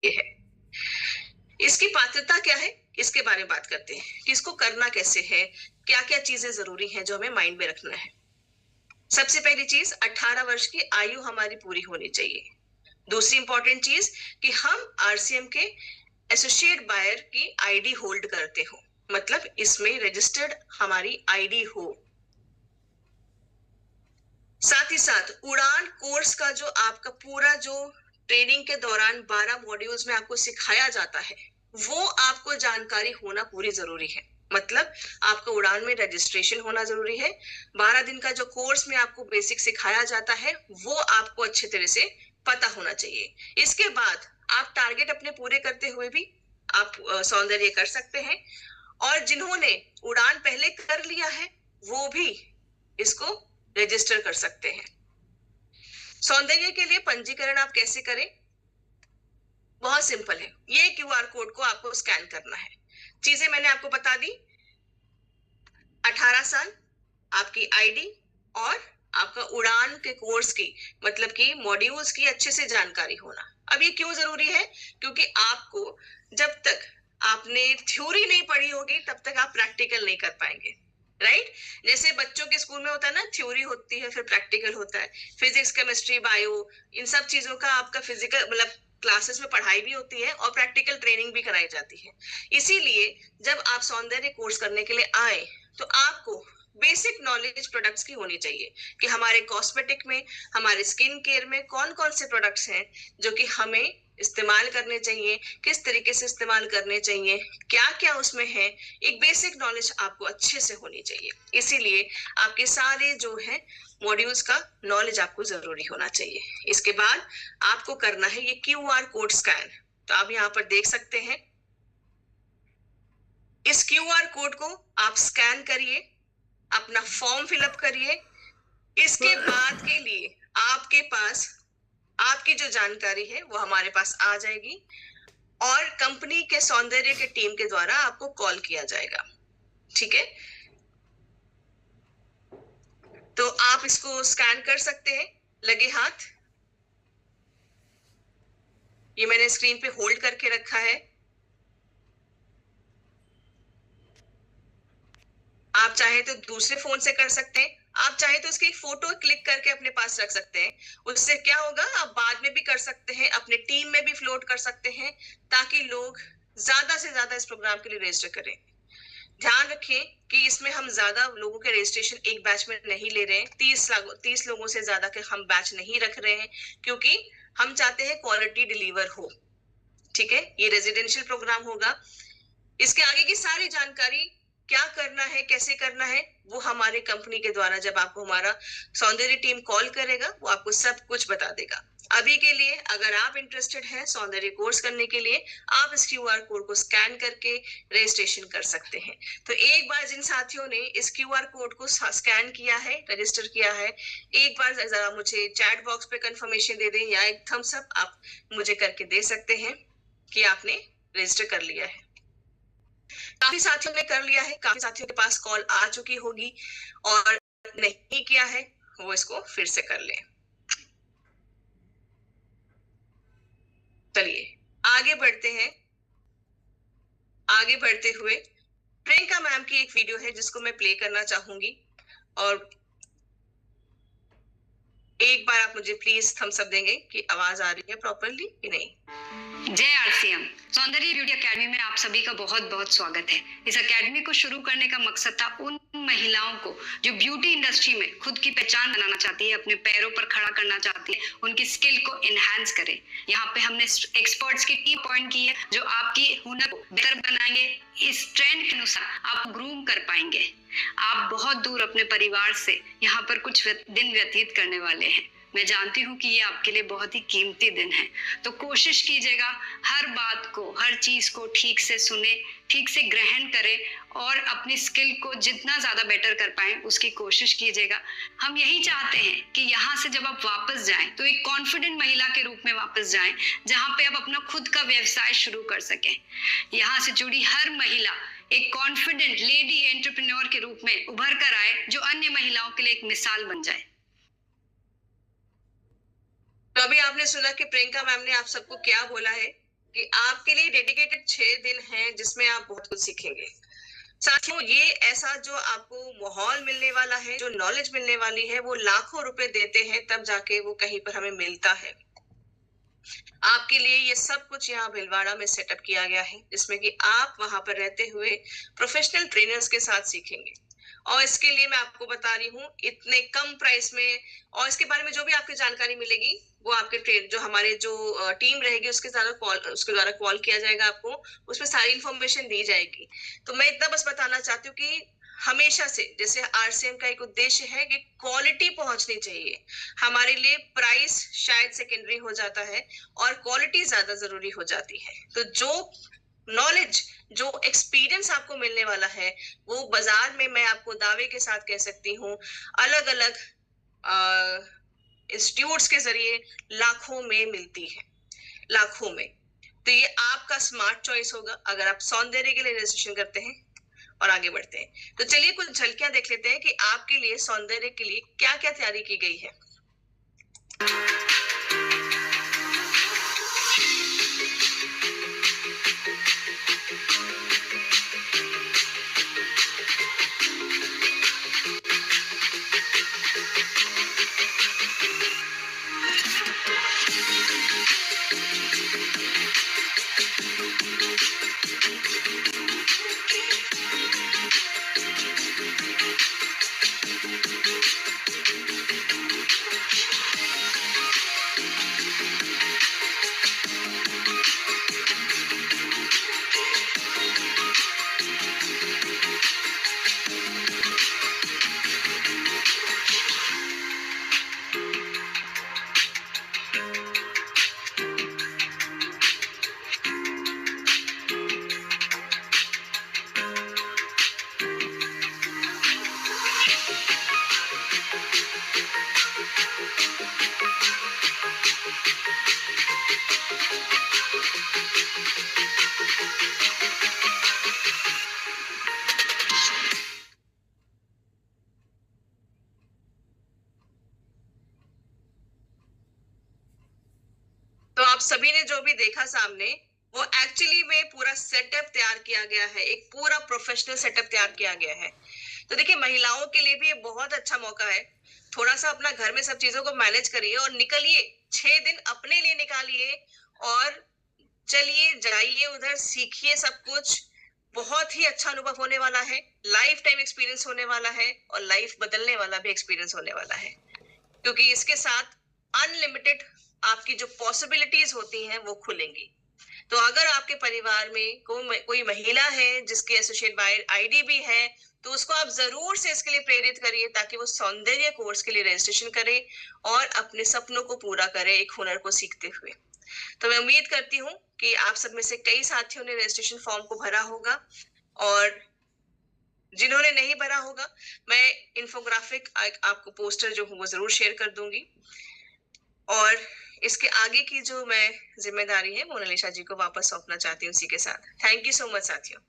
है। इसकी पात्रता क्या है, इसके बारे में बात करते हैं कि इसको करना कैसे है, क्या क्या चीजें जरूरी हैं जो हमें माइंड में रखना है। सबसे पहली चीज, 18 वर्ष की आयु हमारी पूरी होनी चाहिए। दूसरी इंपॉर्टेंट चीज कि हम आरसीएम के एसोसिएट बायर की आईडी होल्ड करते हो, मतलब इसमें रजिस्टर्ड हमारी आईडी हो। साथ ही साथ उड़ान कोर्स का जो आपका पूरा जो ट्रेनिंग के दौरान 12 मॉड्यूल्स में आपको सिखाया जाता है, वो आपको जानकारी होना पूरी जरूरी है। मतलब आपको उड़ान में रजिस्ट्रेशन होना जरूरी है। 12 दिन का जो कोर्स में आपको बेसिक सिखाया जाता है वो आपको अच्छे तरह से पता होना चाहिए। इसके बाद आप टारगेट अपने पूरे करते हुए भी आप सौंदर्य कर सकते हैं, और जिन्होंने उड़ान पहले कर लिया है वो भी इसको रजिस्टर कर सकते हैं। सौंदर्य के लिए पंजीकरण आप कैसे करें? बहुत सिंपल है। ये क्यूआर कोड को आपको स्कैन करना है। चीजें मैंने आपको बता दी, 18 साल, आपकी आईडी और आपका उड़ान के कोर्स की मतलब कि मॉड्यूल्स की अच्छे से जानकारी होना। अब ये क्यों जरूरी है? क्योंकि आपको जब तक आपने थ्योरी नहीं पढ़ी होगी तब तक आप प्रैक्टिकल नहीं कर पाएंगे, राइट? जैसे बच्चों के स्कूल में होता है ना, थ्योरी होती है फिर प्रैक्टिकल होता है। फिजिक्स, केमिस्ट्री, बायो, इन सब चीजों का आपका फिजिकल मतलब क्लासेस में पढ़ाई भी होती है और प्रैक्टिकल ट्रेनिंग भी कराई जाती है। इसीलिए जब आप सौंदर्य कोर्स करने के लिए आए तो आपको बेसिक नॉलेज प्रोडक्ट्स की होनी चाहिए कि हमारे कॉस्मेटिक में, हमारे स्किन केयर में कौन कौन से प्रोडक्ट्स हैं जो कि हमें इस्तेमाल करने चाहिए, किस तरीके से इस्तेमाल करने चाहिए, क्या क्या उसमें है। एक बेसिक नॉलेज आपको अच्छे से होनी चाहिए। इसीलिए आपके सारे जो है मॉड्यूल्स का नॉलेज आपको जरूरी होना चाहिए। इसके बाद आपको करना है ये क्यूआर कोड स्कैन। तो आप यहाँ पर देख सकते हैं, इस क्यूआर कोड को आप स्कैन करिए, अपना फॉर्म फिलअप करिए। इसके बाद के लिए आपके पास आपकी जो जानकारी है वो हमारे पास आ जाएगी और कंपनी के सौंदर्य के टीम के द्वारा आपको कॉल किया जाएगा। ठीक है, तो आप इसको स्कैन कर सकते हैं लगे हाथ। ये मैंने स्क्रीन पे होल्ड करके रखा है। आप चाहे तो दूसरे फोन से कर सकते हैं, आप चाहे तो उसकी फोटो क्लिक करके अपने पास रख सकते हैं। उससे क्या होगा, आप बाद में भी कर सकते हैं, अपने टीम में भी फ्लोट कर सकते हैं, ताकि लोग ज्यादा से ज्यादा इस प्रोग्राम के लिए रजिस्टर करें। ध्यान रखें कि इसमें हम ज्यादा लोगों के रजिस्ट्रेशन एक बैच में नहीं ले रहे हैं। 30 लोगों से ज्यादा के हम बैच नहीं रख रहे हैं, क्योंकि हम चाहते हैं क्वालिटी डिलीवर हो। ठीक है, ये रेजिडेंशियल प्रोग्राम होगा। इसके आगे की सारी जानकारी, क्या करना है, कैसे करना है, वो हमारे कंपनी के द्वारा जब आपको हमारा सौंदर्य टीम कॉल करेगा वो आपको सब कुछ बता देगा। अभी के लिए अगर आप इंटरेस्टेड हैं सौंदर्य कोर्स करने के लिए, आप इस क्यूआर कोड को स्कैन करके रजिस्ट्रेशन कर सकते हैं। तो एक बार जिन साथियों ने इस क्यूआर कोड को स्कैन किया है, रजिस्टर किया है, एक बार जरा मुझे चैट बॉक्स पे कंफर्मेशन दे दें या एक थम्स अप आप मुझे करके दे सकते हैं कि आपने रजिस्टर कर लिया है। काफी साथियों ने कर लिया है, काफी साथियों के पास कॉल आ चुकी होगी, और नहीं किया है वो इसको फिर से कर ले। चलिए आगे बढ़ते हैं। आगे बढ़ते हुए प्रियंका मैम की एक वीडियो है जिसको मैं प्ले करना चाहूंगी, और एक बार आप मुझे प्लीज थम्स अप देंगे कि आवाज आ रही है प्रॉपरली कि नहीं। जय आरसीएम सौंदर्य ब्यूटी एकेडमी में आप सभी का बहुत बहुत स्वागत है। इस एकेडमी को शुरू करने का मकसद था उन महिलाओं को जो ब्यूटी इंडस्ट्री में खुद की पहचान बनाना चाहती है, अपने पैरों पर खड़ा करना चाहती है, उनकी स्किल को एनहांस करें। यहाँ पे हमने एक्सपर्ट्स की टीम अपॉइंट की है जो आपकी हुनर को बेहतर बनाएंगे। इस ट्रेंड के अनुसार आप ग्रूम कर पाएंगे। आप बहुत दूर अपने परिवार से यहाँ पर कुछ दिन व्यतीत करने वाले हैं। मैं जानती हूँ कि ये आपके लिए बहुत ही कीमती दिन है, तो कोशिश कीजिएगा हर बात को, हर चीज को ठीक से सुने, ठीक से ग्रहण करें और अपनी स्किल को जितना ज्यादा बेटर कर पाएं उसकी कोशिश कीजिएगा। हम यही चाहते हैं कि यहाँ से जब आप वापस जाएं तो एक कॉन्फिडेंट महिला के रूप में वापस जाएं, जहाँ पे आप अपना खुद का व्यवसाय शुरू कर सकें। यहाँ से जुड़ी हर महिला एक कॉन्फिडेंट लेडी एंटरप्रेन्योर के रूप में उभर कर आए, जो अन्य महिलाओं के लिए एक मिसाल बन जाए। तो अभी आपने सुना कि प्रियंका मैम ने आप सबको क्या बोला है कि आपके लिए डेडिकेटेड 6 दिन हैं जिसमें आप बहुत कुछ सीखेंगे। साथियों, ये ऐसा जो आपको माहौल मिलने वाला है, जो नॉलेज मिलने वाली है, वो लाखों रुपए देते हैं तब जाके वो कहीं पर हमें मिलता है। आपके लिए ये सब कुछ यहाँ भीलवाड़ा में सेटअप किया गया है, जिसमें कि आप वहां पर रहते हुए प्रोफेशनल ट्रेनर्स के साथ सीखेंगे। और इसके लिए मैं आपको बता रही हूँ इतने कम प्राइस में, और इसके बारे में जो भी आपकी जानकारी मिलेगी वो आपके ट्रेन जो हमारे जो टीम रहेगी उसके द्वारा कॉल किया जाएगा आपको, उसमें सारी इंफॉर्मेशन दी जाएगी। तो मैं इतना बस बताना चाहती हूँ कि हमेशा से जैसे आरसीएम का एक उद्देश्य है कि क्वालिटी पहुंचनी चाहिए, हमारे लिए प्राइस शायद सेकेंडरी हो जाता है और क्वालिटी ज्यादा जरूरी हो जाती है। तो जो नॉलेज, जो एक्सपीरियंस आपको मिलने वाला है, वो बाजार में मैं आपको दावे के साथ कह सकती हूँ अलग अलग इंस्टीट्यूट्स के जरिए लाखों में मिलती है, लाखों में। तो ये आपका स्मार्ट चॉइस होगा अगर आप सौंदर्य के लिए रजिस्ट्रेशन करते हैं। और आगे बढ़ते हैं, तो चलिए कुछ झलकियां देख लेते हैं कि आपके लिए सौंदर्य के लिए क्या क्या तैयारी की गई है। तो आप सभी ने जो भी देखा सामने, वो एक्चुअली में पूरा सेटअप तैयार किया गया है, एक पूरा प्रोफेशनल सेटअप तैयार किया गया है। तो देखिए, महिलाओं के लिए भी ये बहुत अच्छा मौका है। थोड़ा सा अपना घर में सब चीजों को मैनेज करिए और निकलिए, 6 दिन अपने लिए निकालिए और चलिए जाइए उधर, सीखिए सब कुछ। बहुत ही अच्छा अनुभव होने वाला है, लाइफ टाइम एक्सपीरियंस होने वाला है और लाइफ बदलने वाला भी एक्सपीरियंस होने वाला है, क्योंकि इसके साथ अनलिमिटेड आपकी जो पॉसिबिलिटीज होती हैं वो खुलेंगी। तो अगर आपके परिवार में कोई महिला है जिसकी एसोसिएट आईडी भी है, तो उसको आप जरूर से इसके लिए प्रेरित करिए ताकि वो सौंदर्य कोर्स के लिए रजिस्ट्रेशन करे और अपने सपनों को पूरा करे एक हुनर को सीखते हुए। तो मैं उम्मीद करती हूँ कि आप सब में से कई साथियों ने रजिस्ट्रेशन फॉर्म को भरा होगा, और जिन्होंने नहीं भरा होगा, मैं इन्फोग्राफिक आपको पोस्टर जो हूँ वो जरूर शेयर कर दूंगी। और इसके आगे की जो मैं जिम्मेदारी है मोनालिसा जी को वापस सौंपना चाहती हूँ इसी के साथ। थैंक यू सो मच साथियों।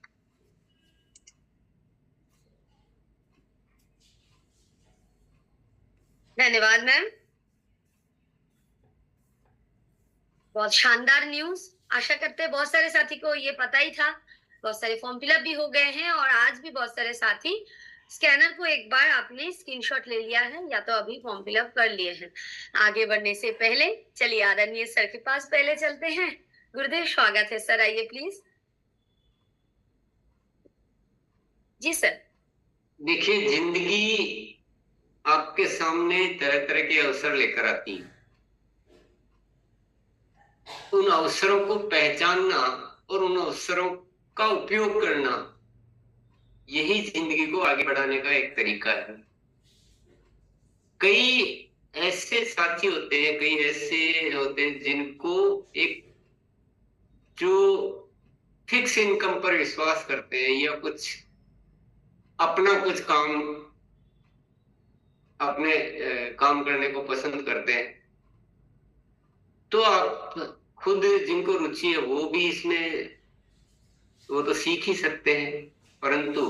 धन्यवाद मैम, बहुत शानदार न्यूज। आशा करते हैं बहुत सारे साथी को ये पता ही था, बहुत सारे फॉर्म फिलअप भी हो गए हैं और आज भी बहुत सारे साथी स्कैनर को एक बार आपने स्क्रीनशॉट ले लिया है या तो अभी फॉर्म फिलअप कर लिए हैं। आगे बढ़ने से पहले चलिए आदरणीय सर के पास पहले चलते हैं। गुरुदेव स्वागत है सर, आइए प्लीज। Ji sir. देखिए, जिंदगी आपके सामने तरह तरह के अवसर लेकर आती है। उन अवसरों को पहचानना और उन अवसरों का उपयोग करना, यही जिंदगी को आगे बढ़ाने का एक तरीका है। कई ऐसे साथी होते हैं, कई ऐसे होते हैं जिनको एक जो फिक्स इनकम पर विश्वास करते हैं या कुछ अपना कुछ काम अपने काम करने को पसंद करते हैं। तो आप खुद जिनको रुचि है वो भी इसमें वो तो सीख ही सकते हैं, परंतु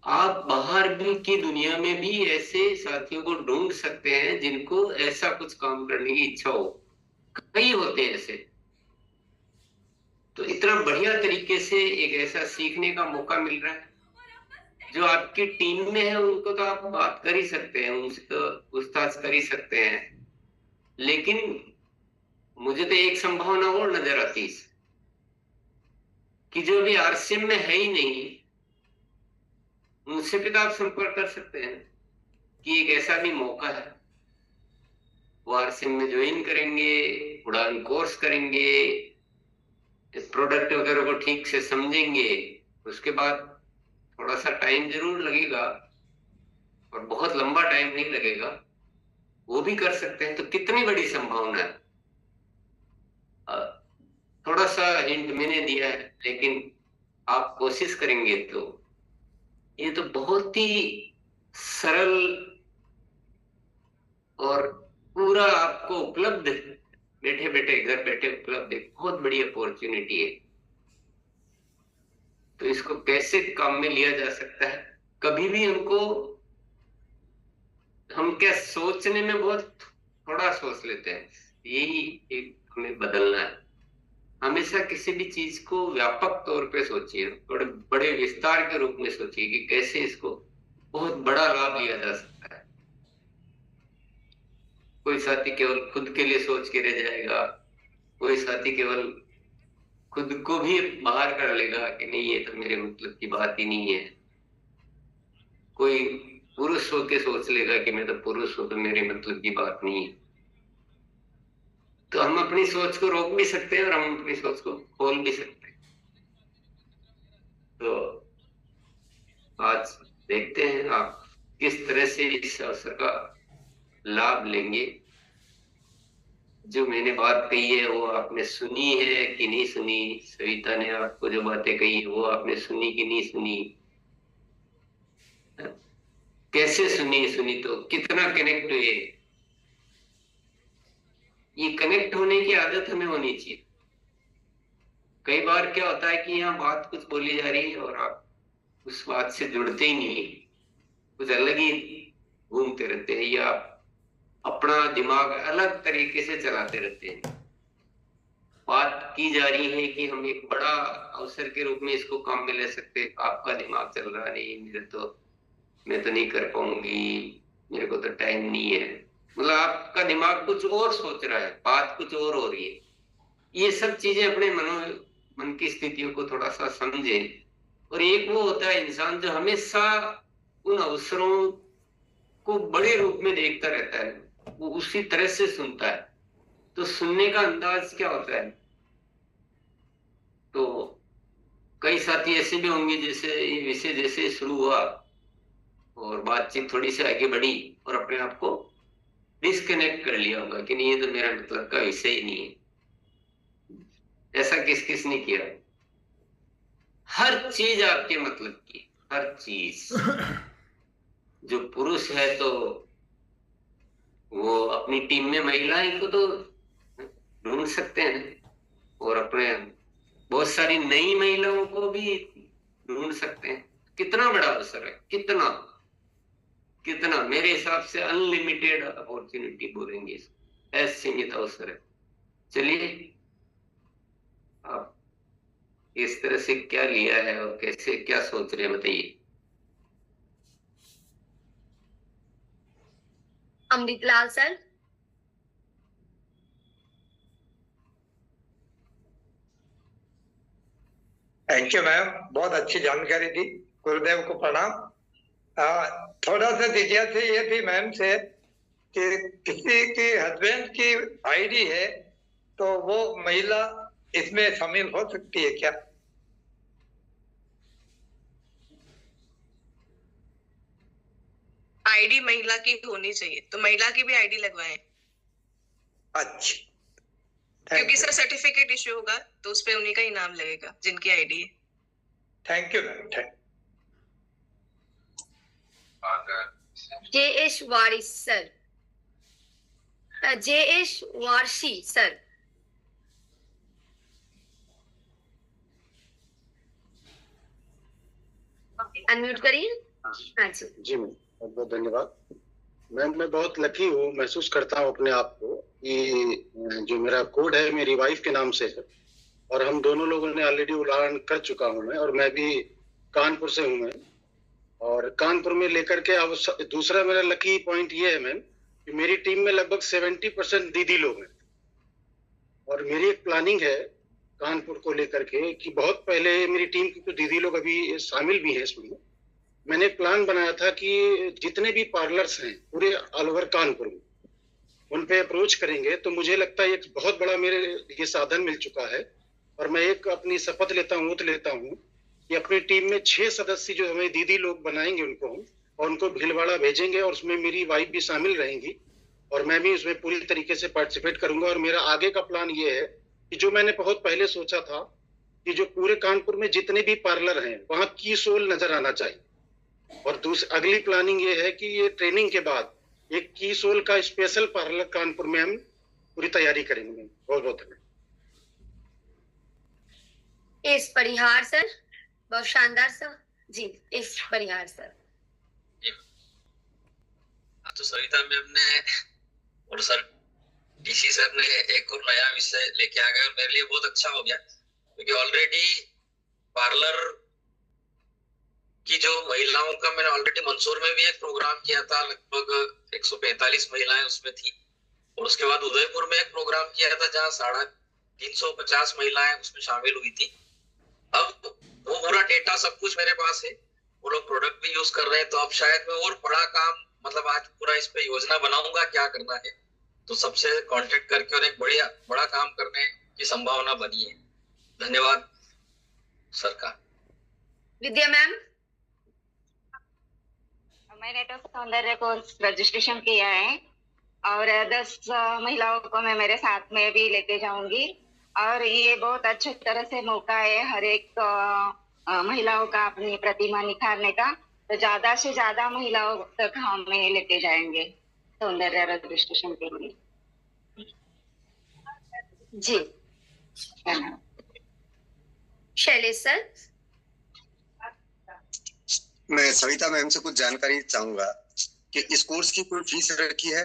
आप बाहर भी की दुनिया में भी ऐसे साथियों को ढूंढ सकते हैं जिनको ऐसा कुछ काम करने की इच्छा हो। कई होते हैं ऐसे। तो इतना बढ़िया तरीके से एक ऐसा सीखने का मौका मिल रहा है। जो आपकी टीम में है उनको तो आप बात कर ही सकते हैं, उनसे तो पूछताछ कर ही सकते हैं, लेकिन मुझे तो एक संभावना और नजर आती है कि जो भी आरसीएम में है ही नहीं, उनसे भी तो आप संपर्क कर सकते हैं कि एक ऐसा भी मौका है। वो आरसीएम में ज्वाइन करेंगे, उड़ान कोर्स करेंगे, प्रोडक्ट वगैरह को ठीक से समझेंगे, उसके बाद थोड़ा सा टाइम जरूर लगेगा और बहुत लंबा टाइम नहीं लगेगा, वो भी कर सकते हैं। तो कितनी बड़ी संभावना है। थोड़ा सा हिंट मैंने दिया है, लेकिन आप कोशिश करेंगे तो ये तो बहुत ही सरल और पूरा आपको उपलब्ध, बैठे बैठे घर बैठे उपलब्ध एक बहुत बड़ी अपॉर्चुनिटी है। तो इसको कैसे काम में लिया जा सकता है? कभी भी हम क्या सोचने में बहुत थोड़ा सोच लेते हैं, यही एक हमें बदलना है। हमेशा किसी भी चीज को व्यापक तौर पे सोचिए, बड़े बड़े विस्तार के रूप में सोचिए कि कैसे इसको बहुत बड़ा लाभ लिया जा सकता है। कोई साथी केवल खुद के लिए सोच के रह जाएगा, कोई साथी केवल खुद को भी बाहर कर लेगा कि नहीं ये तो मेरे मतलब की बात ही नहीं है। कोई पुरुष होके सोच लेगा कि मैं तो पुरुष हूं तो मेरे मतलब की बात नहीं है। तो हम अपनी सोच को रोक भी सकते हैं और हम अपनी सोच को खोल भी सकते हैं। तो आज देखते हैं आप किस तरह से इस अवसर का लाभ लेंगे। जो मैंने बात कही है वो आपने सुनी है कि नहीं सुनी? सविता ने आपको जो बातें कही है वो आपने सुनी कि नहीं सुनी? कैसे सुनी तो कितना कनेक्ट हुए? ये कनेक्ट होने की आदत हमें होनी चाहिए। कई बार क्या होता है कि यहाँ बात कुछ बोली जा रही है और आप उस बात से जुड़ते ही नहीं, कुछ अलग ही घूमते रहते हैं या अपना दिमाग अलग तरीके से चलाते रहते हैं। बात की जा रही है कि हम एक बड़ा अवसर के रूप में इसको काम में ले सकते हैं, आपका दिमाग चल रहा नहीं, मैं तो नहीं कर पाऊंगी, मेरे को तो टाइम नहीं है, मतलब आपका दिमाग कुछ और सोच रहा है, बात कुछ और हो रही है। ये सब चीजें अपने मन की स्थितियों को थोड़ा सा समझे। और एक वो होता है इंसान जो हमेशा उन अवसरों को बड़े रूप में देखता रहता है, वो उसी तरह से सुनता है। तो सुनने का अंदाज क्या होता है? तो कई साथी ऐसे भी होंगे जैसे ये विषय जैसे शुरू हुआ और बातचीत थोड़ी सी आगे बढ़ी और अपने आप को डिस्कनेक्ट कर लिया होगा कि नहीं ये तो मेरा मतलब का विषय ही नहीं है। ऐसा किस किस ने किया? हर चीज आपके मतलब की, हर चीज। जो पुरुष है तो वो अपनी टीम में महिलाएं को तो ढूंढ सकते हैं और अपने बहुत सारी नई महिलाओं को भी ढूंढ सकते हैं। कितना बड़ा अवसर है, कितना कितना मेरे हिसाब से अनलिमिटेड अपॉर्चुनिटी बोलेंगे इसको, असीमित अवसर है। चलिए आप इस तरह से क्या लिया है और कैसे क्या सोच रहे हैं बताइए। Amrit Lal sir. Thank you ma'am, बहुत अच्छी जानकारी दी, गुरुदेव को प्रणाम। थोड़ा सा जिज्ञासा ये थी मैम से कि किसी के हस्बैंड की आईडी है तो वो महिला इसमें शामिल हो सकती है क्या? आईडी महिला की होनी चाहिए, तो महिला की भी आईडी लगवाएं। अच्छा, क्योंकि सर सर्टिफिकेट इश्यू होगा तो उस पे उन्हीं का ही नाम लगेगा जिनकी आईडी है। Thank you ma'am, thank. JS Waris sir, JS Warsi sir. Unmute करिए। अच्छा जी मैम, बहुत बहुत धन्यवाद मैम। मैं बहुत लकी हूँ, महसूस करता हूँ अपने आप को कि जो मेरा कोड है मेरी वाइफ के नाम से है और हम दोनों लोगों ने ऑलरेडी उड़ान कर चुका हूं मैं, और मैं भी कानपुर से हूं मैं, और कानपुर में लेकर के अब दूसरा मेरा लकी पॉइंट ये है मैम कि मेरी टीम में लगभग 70% दीदी लोग हैं, और मेरी एक प्लानिंग है कानपुर को लेकर के कि बहुत पहले मेरी टीम की कुछ दीदी लोग अभी शामिल भी हैं इसमें। मैंने एक प्लान बनाया था कि जितने भी पार्लर्स हैं पूरे ऑल ओवर कानपुर में उन पे अप्रोच करेंगे, तो मुझे लगता है एक बहुत बड़ा मेरे ये साधन मिल चुका है, और मैं एक अपनी शपथ लेता हूँ कि अपनी टीम में 6 सदस्य जो हमें दीदी लोग बनाएंगे उनको हम, और उनको भीलवाड़ा भेजेंगे, और उसमें मेरी वाइफ भी शामिल रहेंगी, और मैं भी उसमें पूरी तरीके से पार्टिसिपेट करूंगा। और मेरा आगे का प्लान ये है कि जो मैंने बहुत पहले सोचा था कि जो पूरे कानपुर में जितने भी पार्लर हैं वहाँ की सोल नजर आना चाहिए, और अगली प्लानिंग ये है कि ये ट्रेनिंग के बाद एक की सोल का स्पेशल पार्लर कानपुर में हम पूरी तैयारी करेंगे। बहुत बहुत धन्यवाद। इस परिहार सर, बहुत शानदार सर जी। इस परिहार सर तो सविता मैम ने और सर डीसी सर ने एक और नया विषय लेके आ गए, और मेरे लिए बहुत अच्छा हो गया, क्योंकि ऑलरेडी पार्लर की जो महिलाओं का मैंने ऑलरेडी मंसूर में भी एक प्रोग्राम किया था, लगभग 145 महिलाएं उसमें थी, और उसके बाद उदयपुर में एक प्रोग्राम किया था जहाँ 350 महिलाएं उसमें शामिल हुई थी। अब वो पूरा डेटा सब कुछ मेरे पास है, वो लोग प्रोडक्ट भी यूज कर रहे हैं, तो अब शायद मैं और बड़ा काम, मतलब आज पूरा इस पे योजना बनाऊंगा क्या करना है, तो सबसे कांटेक्ट करके और एक बड़ा काम करने की संभावना बनी है। धन्यवाद सरकार। विद्या मैम, मैंने तो सौंदर्य कोर्स रजिस्ट्रेशन किया है, और 10 महिलाओं को मैं मेरे साथ में भी लेके जाऊंगी, और ये बहुत अच्छी तरह से मौका है हर एक महिलाओं का अपनी प्रतिभा निखारने का, तो ज्यादा से ज्यादा महिलाओं तक हमें लेके जाएंगे सौंदर्य रजिस्ट्रेशन के लिए जी। शैलेश सर, मैं सविता मैम से कुछ जानकारी चाहूंगा कि इस कोर्स की कोई फीस रखी है,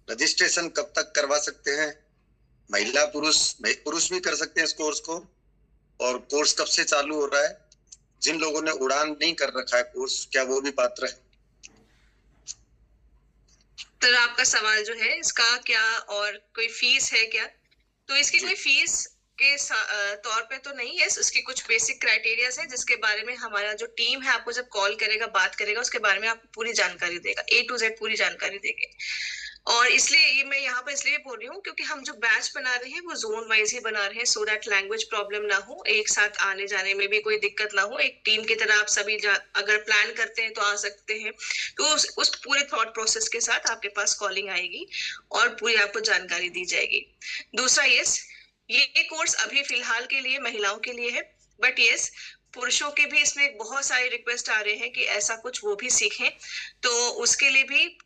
रजिस्ट्रेशन कब तक करवा सकते हैं, महिला पुरुष भी कर सकते हैं इस कोर्स को, और कोर्स कब से चालू हो रहा है, जिन लोगों ने उड़ान नहीं कर रखा है कोर्स क्या वो भी पात्र है? तो आपका सवाल जो है इसका क्या और कोई फीस है क्या, तो इसकी कोई फीस के तौर पे तो नहीं है, उसकी कुछ बेसिक क्राइटेरियाज है जिसके बारे में हमारा जो टीम है आपको जब कॉल करेगा, बात करेगा, उसके बारे में आपको पूरी जानकारी देगा, A to Z पूरी जानकारी देंगे। और इसलिए ये मैं यहाँ पर इसलिए बोल रही हूँ क्योंकि हम जो बैच बना रहे हैं वो जोन वाइज ही बना रहे हैं, सो दैट लैंग्वेज प्रॉब्लम ना हो, एक साथ आने जाने में भी कोई दिक्कत ना हो, एक टीम की तरह आप सभी अगर प्लान करते हैं तो आ सकते हैं, तो उस पूरे थॉट प्रोसेस के साथ आपके पास कॉलिंग आएगी और पूरी आपको जानकारी दी जाएगी। दूसरा, ये कोर्स अभी फिलहाल के लिए महिलाओं के लिए है, बट यस पुरुषों के भी इसमें बहुत सारे रिक्वेस्ट आ रहे हैं कि ऐसा कुछ वो भी सीखें, तो उसके लिए भी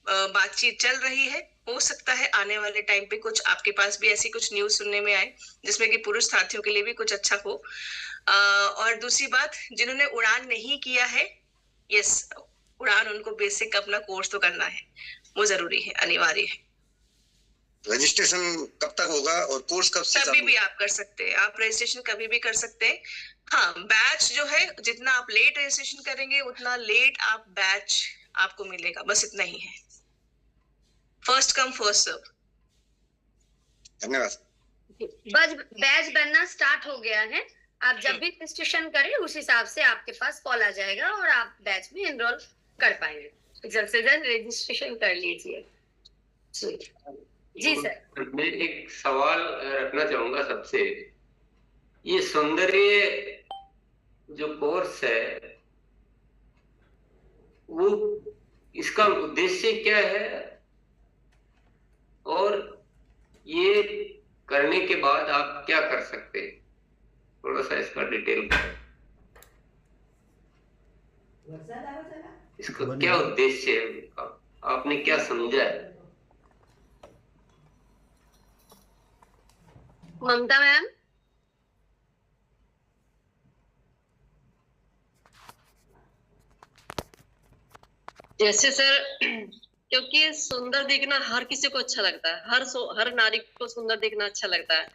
बातचीत चल रही है। हो सकता है आने वाले टाइम पे कुछ आपके पास भी ऐसी कुछ न्यूज सुनने में आए जिसमें कि पुरुष साथियों के लिए भी कुछ अच्छा हो। और दूसरी बात, जिन्होंने उड़ान नहीं किया है, यस उड़ान उनको बेसिक अपना कोर्स तो करना है, वो जरूरी है, अनिवार्य है। रजिस्ट्रेशन कब तक होगा और कोर्स कब से? कभी भी आप कर सकते हैं, आप रजिस्ट्रेशन कभी भी कर सकते हैं। हाँ, बैच जो है जितना आप लेट रजिस्ट्रेशन करेंगे उतना लेट आप बैच आपको मिलेगा, बस इतना ही है। First come first serve. धन्यवाद। बैच बनना स्टार्ट हो गया है, आप जब भी रजिस्ट्रेशन करें उस हिसाब से आपके पास कॉल आ जाएगा और आप बैच में एनरोल कर पाएंगे। जल्द से जल्द रजिस्ट्रेशन कर लीजिए। जी सर। मैं एक सवाल रखना चाहूंगा सबसे, ये सौंदर्य जो कोर्स है वो इसका उद्देश्य क्या है, और ये करने के बाद आप क्या कर सकते हैं, थोड़ा सा इसका डिटेल इसका क्या उद्देश्य है, आपने क्या समझा है? ममता मैम। जैसे सर क्योंकि सुंदर दिखना हर किसी को अच्छा लगता है, हर नारी को सुंदर दिखना अच्छा लगता है।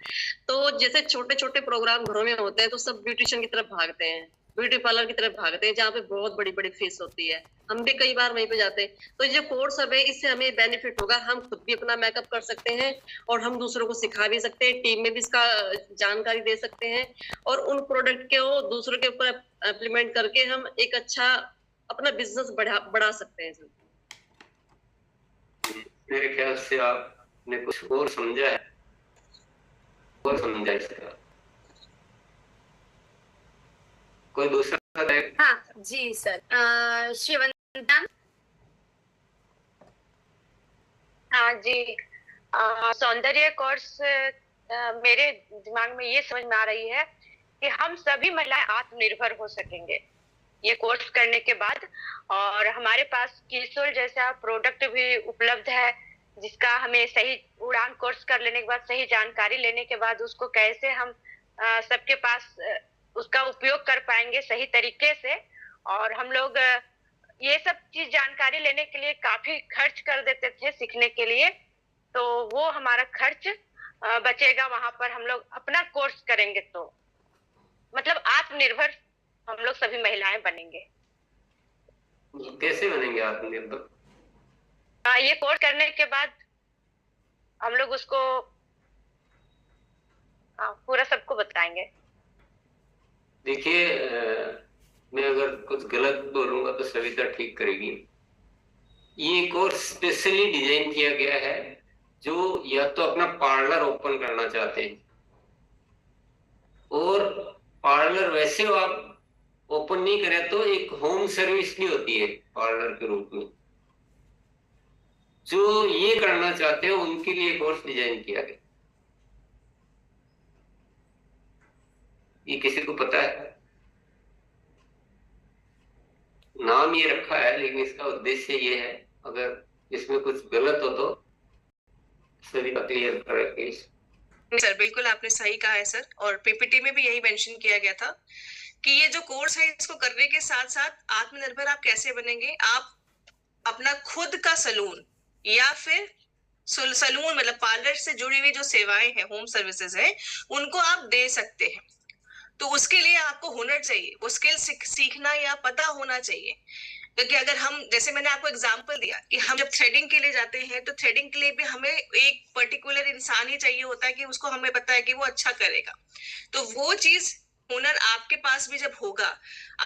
तो जैसे छोटे छोटे प्रोग्राम घरों में होते हैं तो सब ब्यूटिशियन की तरफ भागते हैं, ब्यूटी पार्लर की तरफ भागते हैं, जहाँ पे बहुत बड़ी बड़ी फीस होती है। हम भी कई बार वहीं पे जाते हैं। तो ये कोर्स अब है, इससे हमें बेनिफिट होगा, हम खुद भी अपना मेकअप कर सकते हैं और हम दूसरों को सिखा भी सकते हैं, टीम में भी इसका जानकारी दे सकते हैं और उन प्रोडक्ट को दूसरों के ऊपर इम्प्लीमेंट करके हम एक अच्छा अपना बिजनेस बढ़ा सकते हैं। मेरे ख्याल से आपने कुछ और समझा है, और समझा इसका कोई दूसरा? हाँ जी सर, शिवंता। हाँ जी, सौंदर्य कोर्स मेरे दिमाग में ये समझ में आ रही है कि हम सभी महिलाएं आत्मनिर्भर हो सकेंगे ये कोर्स करने के बाद, और हमारे पास कीसोल जैसा प्रोडक्ट भी उपलब्ध है जिसका हमें सही उड़ान कोर्स कर लेने के बाद, सही जानकारी लेने के बाद उसको कैसे हम सबके पास उसका उपयोग कर पाएंगे सही तरीके से। और हम लोग ये सब चीज जानकारी लेने के लिए काफी खर्च कर देते थे सीखने के लिए, तो वो हमारा खर्च बचेगा वहां पर हम लोग अपना कोर्स करेंगे तो मतलब आत्मनिर्भर हम लोग सभी महिलाएं बनेंगे। कैसे बनेंगे आत्मनिर्भर? ये कोर्स करने के बाद हम लोग उसको पूरा सबको बताएंगे। देखिए, मैं अगर कुछ गलत बोलूंगा तो सविता ठीक करेगी। ये कोर्स स्पेशली डिजाइन किया गया है जो या तो अपना पार्लर ओपन करना चाहते हैं, और पार्लर वैसे आप ओपन नहीं करें तो एक होम सर्विस भी होती है पार्लर के रूप में, जो ये करना चाहते हैं उनके लिए कोर्स डिजाइन किया गया। ये किसी को पता है? नाम ये रखा है लेकिन इसका उद्देश्य ये है, अगर इसमें कुछ गलत हो तो सभी का क्लियर करें। सर बिल्कुल आपने सही कहा है सर, और पीपीटी में भी यही मेंशन किया गया था कि ये जो कोर्स है इसको करने के साथ साथ आत्मनिर्भर आप कैसे बनेंगे। आप अपना खुद का सलून या फिर सलून मतलब पार्लर से जुड़ी हुई जो सेवाएं हैं, होम सर्विसेज है, उनको आप दे सकते हैं। तो उसके लिए आपको हुनर चाहिए, वो स्किल सीखना या पता होना चाहिए। क्योंकि अगर हम, जैसे मैंने आपको एग्जांपल दिया कि हम जब थ्रेडिंग के लिए जाते हैं तो थ्रेडिंग के लिए भी हमें एक पर्टिकुलर इंसान ही चाहिए होता है कि उसको हमें पता है कि वो अच्छा करेगा। तो वो चीज हुनर आपके पास भी जब होगा,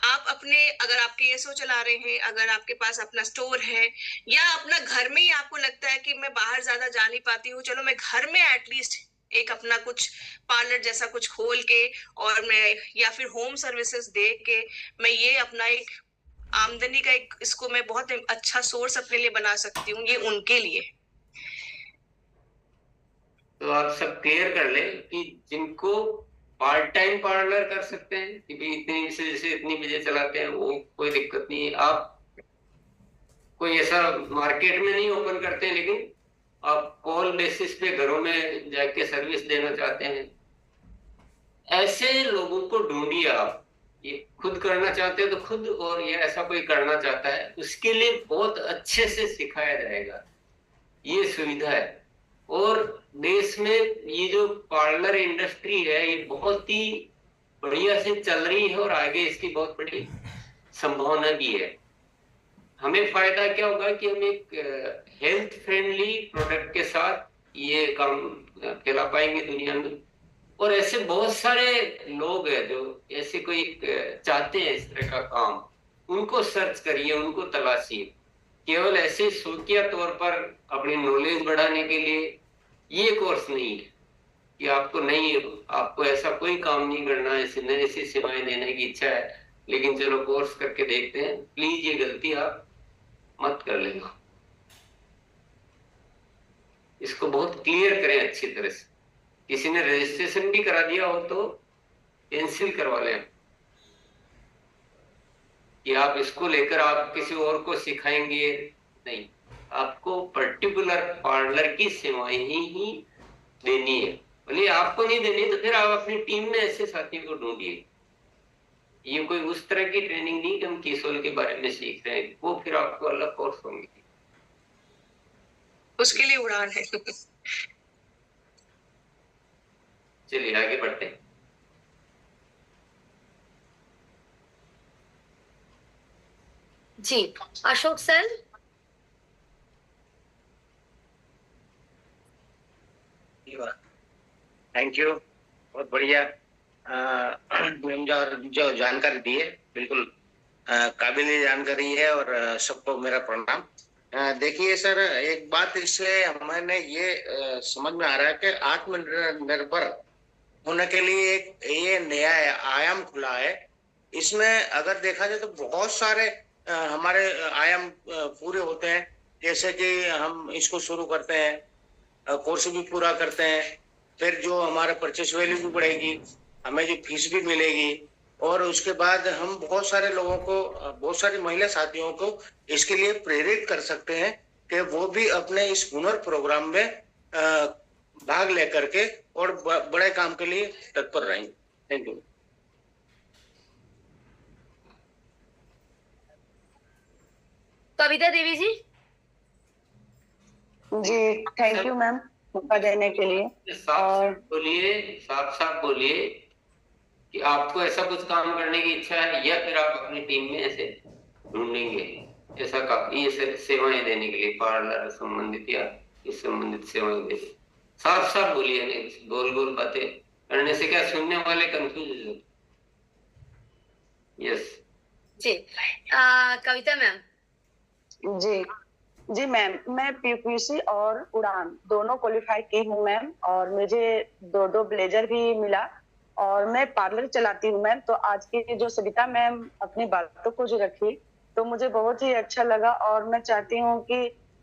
आप अपने, अगर आप केएसओ चला रहे हैं, अगर आपके पास अपना स्टोर है, या अपना घर में ही आपको लगता है कि मैं बाहर ज्यादा जा नहीं पाती हूँ, चलो मैं घर में एटलीस्ट एक अपना कुछ पार्लर जैसा कुछ खोल के, और मैं या फिर होम सर्विसेज दे के मैं ये अपना एक आमदनी का एक, इसको मैं बहुत अच्छा सोर्स अपने लिए बना सकती हूँ, ये उनके लिए। तो आप सब क्लियर कर ले कि जिनको पार्ट टाइम पार्लर कर सकते हैं कि भी इतनी से इतनी बजे चलाते हैं, वो कोई दिक्कत नहीं है। आप कोई ऐसा मार्केट में नहीं ओपन करते हैं, लेकिन आप कॉल बेसिस पे घरों में जाके सर्विस देना चाहते हैं, ऐसे लोगों को ढूंढिए। आप ये खुद करना चाहते हैं तो खुद, और ये ऐसा कोई करना चाहता है उसके लिए बहुत अच्छे से सिखाया जाएगा, ये सुविधा है। और देश में ये जो पार्लर इंडस्ट्री है ये बहुत ही बढ़िया से चल रही है और आगे इसकी बहुत बड़ी संभावना भी है। हमें फायदा क्या होगा कि हम एक हेल्थ फ्रेंडली प्रोडक्ट के साथ ये काम फैला पाएंगे दुनिया में। और ऐसे बहुत सारे लोग हैं जो ऐसे कोई चाहते हैं इस तरह का काम, उनको सर्च करिए, उनको तलाशिए। केवल ऐसे शौकिया तौर पर अपनी नॉलेज बढ़ाने के लिए ये कोर्स नहीं है कि आपको नहीं, आपको ऐसा कोई काम नहीं करना है, ऐसी सेवाएं देने की इच्छा है लेकिन चलो कोर्स करके देखते हैं, प्लीज ये गलती आप मत कर लेना। इसको बहुत क्लियर करें अच्छी तरह से। किसी ने रजिस्ट्रेशन भी करा दिया हो तो कैंसिल करवा लें कि आप इसको लेकर आप किसी और को सिखाएंगे नहीं, आपको पर्टिकुलर पार्लर की सेवाएं ही देनी है। बोलिए आपको नहीं देनी तो फिर आप अपनी टीम में ऐसे साथियों को ढूंढिए। ये कोई उस तरह की ट्रेनिंग नहीं कि हम कीसोल के बारे में सीख रहे हैं, वो फिर आपको अलग कोर्स होंगे। उसके लिए उड़ान है। चलिए आगे बढ़ते हैं। जी अशोक सर। थैंक यू, बहुत बढ़िया। जो जानकारी दी है बिल्कुल काबिल जानकारी है और सबको मेरा प्रणाम। देखिए सर, एक बात इससे मैंने ये समझ में आ रहा है कि आत्मनिर्भर होने के लिए एक ये नया आयाम खुला है। इसमें अगर देखा जाए तो बहुत सारे हमारे आयाम पूरे होते हैं। जैसे कि हम इसको शुरू करते हैं, कोर्स भी पूरा करते हैं, फिर जो हमारा परचेस वैल्यू भी बढ़ेगी, हमें जो फीस भी मिलेगी, और उसके बाद हम बहुत सारे लोगों को, बहुत सारी महिला साथियों को इसके लिए प्रेरित कर सकते हैं कि वो भी अपने इस हुनर प्रोग्राम में भाग लेकर के और बड़े काम के लिए तत्पर रहेंगे। Thank you. कविता देवी जी। जी थैंक यू मैम मौका देने के लिए। साफ साफ बोलिए कि आपको ऐसा कुछ काम करने की इच्छा है, या फिर आप अपनी टीम में ऐसे ढूंढेंगे ऐसा ये सेवाएं देने के लिए, पार्लर संबंधित या इस संबंधित सेवाएं देने। साफ साफ बोलिए, नहीं गोल गोल बातें करने से क्या सुनने वाले कंफ्यूज हो जाते। यस जी कविता मैम। जी मैम, मैं पीपीसी और उड़ान दोनों क्वालिफाई की हूँ मैम, और मुझे 2 ब्लेजर भी मिला, और मैं पार्लर चलाती हूँ मैम। तो आज की जो सविता मैम अपनी बातों को जो रखी तो मुझे बहुत ही अच्छा लगा, और मैं चाहती हूँ कि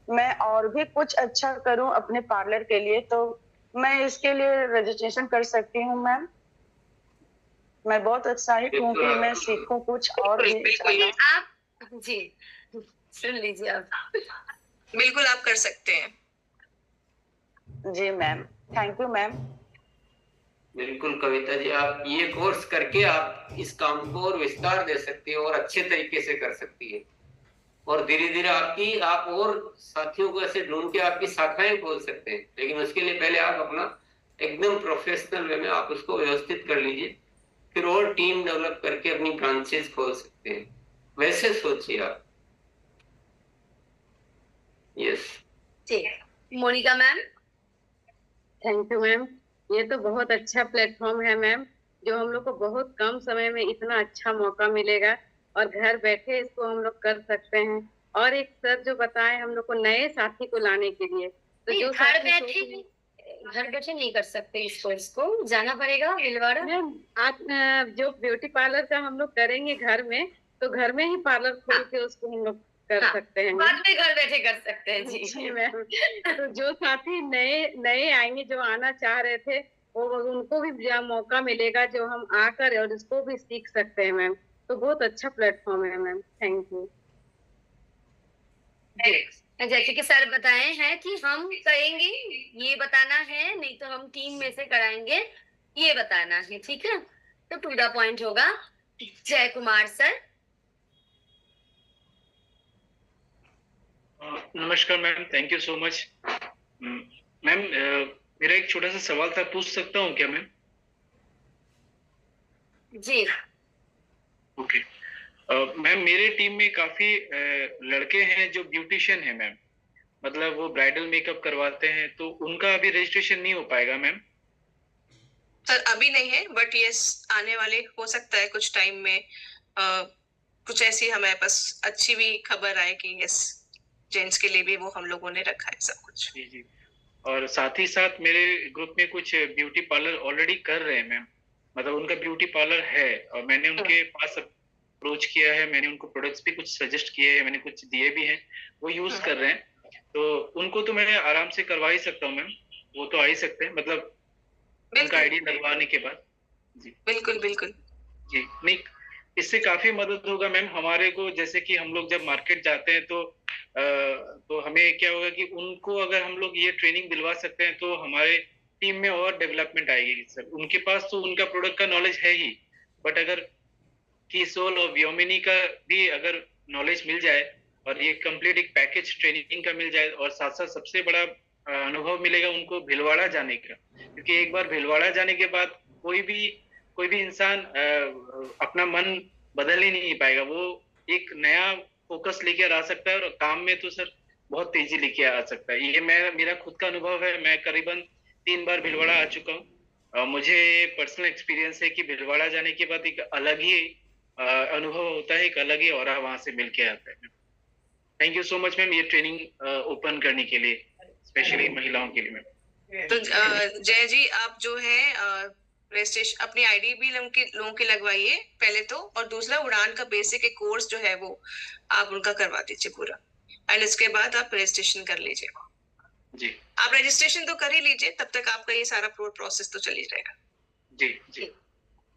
मैं और भी कुछ अच्छा करूँ अपने पार्लर के लिए। तो मैं इसके लिए रजिस्ट्रेशन कर सकती हूँ मैम। मैं बहुत उत्साहित हूँ कि मैं सीखूं कुछ और भी। आप जी सुन लीजिए, आप बिल्कुल आप कर सकते हैं। जी मैम, थैंक यू मैम। बिल्कुल कविता जी, आप ये कोर्स करके आप इस काम को और विस्तार दे सकती है और अच्छे तरीके से कर सकती है, और धीरे धीरे आप और साथियों को ऐसे ढूंढ के आपकी शाखाएं खोल सकते हैं। लेकिन उसके लिए पहले आप अपना एकदम प्रोफेशनल वे में आप उसको व्यवस्थित कर लीजिए, फिर और टीम डेवलप करके अपनी ब्रांचेस खोल सकते हैं। वैसे सोचिए आप। यस जी Monika ma'am. Thank you ma'am. ये तो बहुत अच्छा प्लेटफॉर्म है मैम, जो हम लोग को बहुत कम समय में इतना अच्छा मौका मिलेगा और घर बैठे इसको हम लोग कर सकते हैं। और एक सर जो बताए हम लोग को नए साथी को लाने के लिए, तो जो घर बैठे नहीं कर सकते इस कोर्स को, जाना पड़ेगा भिलवाड़ा। मैम आज जो ब्यूटी पार्लर का हम लोग करेंगे घर में, तो घर में ही पार्लर खोल के उसको हम लोग कर सकते हैं। बाद में घर बैठे कर सकते हैं। जी मैम। तो जो साथी नए आएंगे, जो आना चाह रहे थे, वो उनको भी मौका मिलेगा, जो हम आकर और इसको भी सीख सकते हैं मैम। तो बहुत अच्छा प्लेटफॉर्म है मैम। Thank you. जैसे कि सर बताए हैं कि हम करेंगे, ये बताना है, नहीं तो हम टीम में से कराएंगे, ये बताना है। ठीक है, तो टू द पॉइंट होगा। जय कुमार सर। नमस्कार ma'am, thank you so much. Ma'am मेरा एक छोटा सा सवाल था, पूछ सकता हूँ क्या मैम? जी ओके मैम, मेरे टीम में काफी लड़के हैं जो ब्यूटिशियन हैं मैम, मतलब वो ब्राइडल मेकअप करवाते हैं, तो उनका अभी रजिस्ट्रेशन नहीं हो पाएगा मैम? सर अभी नहीं है, बट यस आने वाले हो सकता है कुछ टाइम में कुछ ऐसी हमारे पास अच्छी भी खबर आए कि यस जेंट्स के लिए भी वो हम लोगों ने रखा है सब कुछ। जी जी। और साथ ही साथ मेरे ग्रुप में कुछ ब्यूटी पार्लर ऑलरेडी कर रहे हैं मैम, मतलब उनका ब्यूटी पार्लर है, और मैंने उनके पास अप्रोच किया है, मैंने उनको प्रोडक्ट्स भी कुछ सजेस्ट किए हैं, मैंने कुछ दिए भी हैं, वो यूज कर रहे हैं। तो उनको तो मैं आराम से करवा ही सकता हूँ मैम, वो तो आ ही सकते हैं, मतलब उनका आईडी लगवाने के बाद। जी बिल्कुल बिल्कुल जी। नहीं, इससे काफी मदद होगा मैम हमारे को। जैसे कि हम लोग जब मार्केट जाते हैं तो हमें क्या होगा कि उनको अगर हम लोग ये ट्रेनिंग दिलवा सकते हैं तो हमारे टीम में और डेवलपमेंट आएगी सर। उनके पास तो उनका प्रोडक्ट का नॉलेज है ही, बट अगर कीसोल और व्योमिनी का भी अगर नॉलेज मिल जाए और ये कंप्लीट एक पैकेज ट्रेनिंग का मिल जाए, और साथ साथ सबसे बड़ा अनुभव मिलेगा उनको भीलवाड़ा जाने का, क्योंकि एक बार भीलवाड़ा जाने के बाद कोई भी इंसान अपना मन बदल ही नहीं पाएगा। वो एक नया फोकस लेके आ सकता है, और काम में तो सर बहुत तेजी लेके आ सकता है। ये मेरा खुद का अनुभव है। मैं करीबन 3 बार भीलवाड़ा आ चुका हूँ। मुझे पर्सनल एक्सपीरियंस है कि भीलवाड़ा जाने के बाद एक अलग ही अनुभव होता है, एक अलग ही ऑरा वहां से मिल के आता है। Thank you so much ma'am, ये ट्रेनिंग ओपन करने के लिए, स्पेशली महिलाओं के लिए मैम। तो जय जी, आप जो है रजिस्ट्रेशन अपनी आईडी भी लोगों की लगवाइए पहले तो, और दूसरा उड़ान का बेसिक एक कोर्स जो है वो आप उनका करवा दीजिए पूरा, एंड इसके बाद आप रजिस्ट्रेशन कर लीजिए जी। आप रजिस्ट्रेशन तो कर ही लीजिए, तब तक आपका ये सारा प्रोसेस तो चल ही रहेगा। जी जी,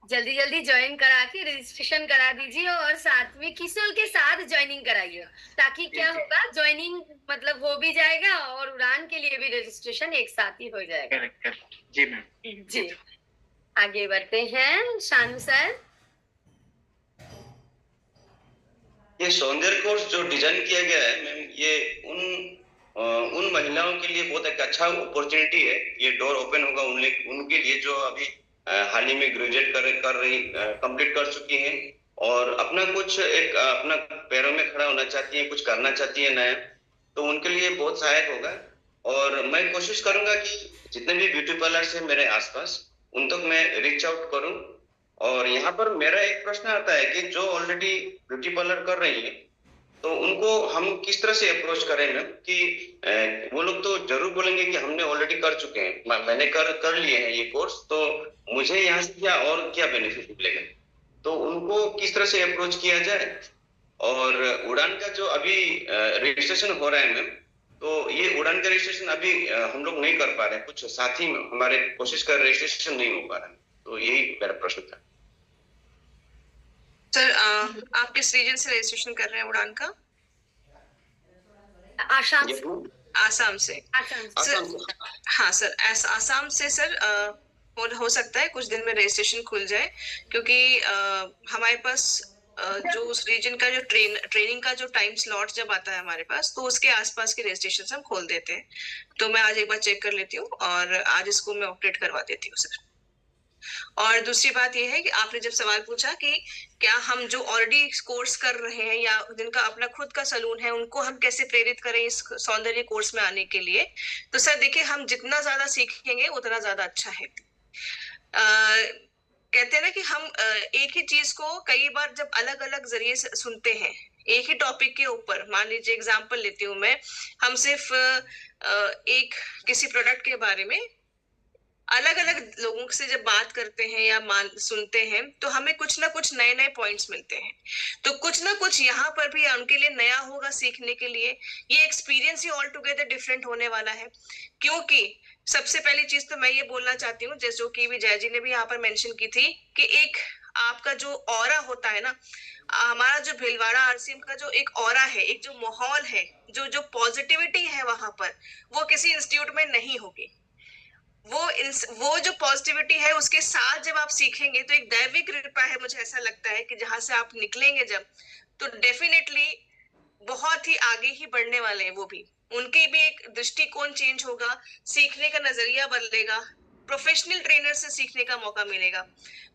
जल्दी जल्दी ज्वाइन करा के रजिस्ट्रेशन करा दीजिए, और साथ में किशोर के साथ ज्वाइनिंग कराइए, ताकि क्या होगा, ज्वाइनिंग मतलब हो भी जाएगा और उड़ान के लिए भी रजिस्ट्रेशन एक साथ ही हो जाएगा। जी मैम जी। आगे बढ़ते हैं, शानू सर। ये सौंदर्य कोर्स जो डिजाइन किया गया है मैम, ये उन महिलाओं के लिए बहुत एक अच्छा अपॉर्चुनिटी है। ये डोर ओपन होगा उनके लिए जो अभी हाल ही में ग्रेजुएट कर रही कंप्लीट कर चुकी हैं और अपना कुछ एक अपना पैरों में खड़ा होना चाहती हैं, कुछ करना चाहती हैं नया, तो उनके लिए बहुत सहायक होगा। और मैं कोशिश करूंगा कि जितने भी ब्यूटी पार्लर है मेरे आसपास, उन तक मैं रीच आउट करूं। और यहाँ पर मेरा एक प्रश्न आता है कि जो ऑलरेडी ब्यूटी पार्लर कर रही है, तो उनको हम किस तरह से अप्रोच करें मैम, कि वो लोग तो जरूर बोलेंगे कि हमने ऑलरेडी कर चुके हैं, मैंने कर लिए हैं ये कोर्स, तो मुझे यहाँ से क्या और क्या बेनिफिट मिलेगा, तो उनको किस तरह से अप्रोच किया जाए। और उड़ान का जो अभी रजिस्ट्रेशन हो रहा है मैम, तो ये उड़ान का रजिस्ट्रेशन अभी हम लोग नहीं कर पा रहे हैं, कुछ साथी हमारे कोशिश कर रजिस्ट्रेशन नहीं हो पा रहा है, तो यही मेरा प्रश्न था। सर आप किस रीजन से रजिस्ट्रेशन कर रहे हैं उड़ान का? आसाम से। हाँ सर, आसाम से सर हो सकता है कुछ दिन में रजिस्ट्रेशन खुल जाए, क्योंकि हमारे पास जो उस रीजन का जो ट्रेनिंग का जो टाइम स्लॉट जब आता है हमारे पास, तो उसके आसपास के रजिस्ट्रेशन हम खोल देते हैं। तो मैं आज एक बार चेक कर लेती हूँ और आज इसको मैं अपडेट करवा देती हूँ सर। और दूसरी बात यह है कि आपने जब सवाल पूछा कि क्या हम जो ऑलरेडी कोर्स कर रहे हैं या जिनका अपना खुद का सलून है, उनको हम कैसे प्रेरित करें इस सौंदर्य कोर्स में आने के लिए, तो सर देखिए, हम जितना ज्यादा सीखेंगे उतना ज्यादा अच्छा है। कहते हैं ना कि हम एक ही चीज को कई बार जब अलग अलग जरिए से सुनते हैं, एक ही टॉपिक के ऊपर, मान लीजिए एग्जांपल लेती हूँ मैं, हम सिर्फ एक किसी प्रोडक्ट के बारे में अलग अलग लोगों से जब बात करते हैं या सुनते हैं, तो हमें कुछ ना कुछ नए नए पॉइंट्स मिलते हैं। तो कुछ ना कुछ यहाँ पर भी उनके लिए नया होगा सीखने के लिए। ये एक्सपीरियंस ही ऑल टुगेदर डिफरेंट होने वाला है, क्योंकि सबसे पहली चीज तो मैं ये बोलना चाहती हूँ, जैसे कि विजय जी ने भी यहाँ पर मेंशन की थी, कि एक आपका जो ऑरा होता है ना, हमारा जो भीलवाड़ा आरसीएम का जो एक ऑरा है, एक जो माहौल है, जो पॉजिटिविटी है वहां पर, वो किसी इंस्टीट्यूट में नहीं होगी। वो जो पॉजिटिविटी है, उसके साथ जब आप सीखेंगे तो एक दैविक कृपा है, मुझे ऐसा लगता है कि जहां से आप निकलेंगे जब, तो डेफिनेटली बहुत ही आगे ही बढ़ने वाले हैं वो भी। उनके भी एक दृष्टिकोण चेंज होगा, सीखने का नजरिया बदलेगा, प्रोफेशनल ट्रेनर से सीखने का मौका मिलेगा।